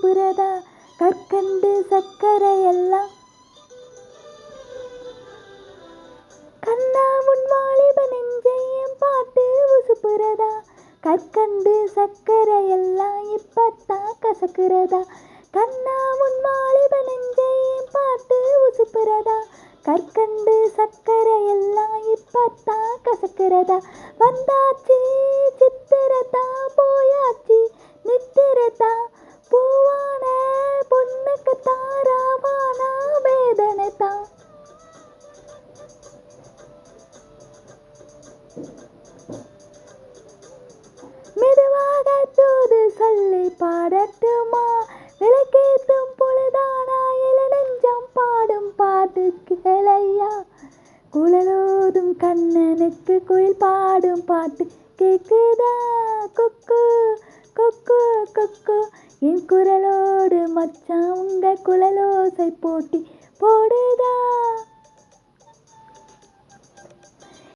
உசுப்புறதா கற்கண்டு சக்கரை எல்லாம் கண்ணா உன் வாலிப நெஞ்சையும் பாட்டு உசுப்புறதா கற்கண்டு சக்கரை எல்லாம் இப்பத்தான் கசக்குறதா கண்ணா உன் வாலிப நெஞ்சையும் பாட்டு உசுப்புறதா கற்கண்டு சக்கரை எல்லாம் இப்பத்தான் கசக்குறதா வந்தாச்சு சித்திரதா போயாச்சு நித்திரதா பூவான பொண்ணுக்கு தாராவானா வேதனைதா மெதுவாக தூது சொல்லி பாடட்டுமா விளக்கேத்தும் பொழுதானா இள நெஞ்சம் பாடும் பாட்டு கேளையா குழலோதும் கண்ணனுக்கு குயில் பாடும் பாட்டு கேக்குதா கொக்கு கொக்கு கொக்கு என் குரலோடு மச்சான் உங்க குழலோசை போட்டி போடுதா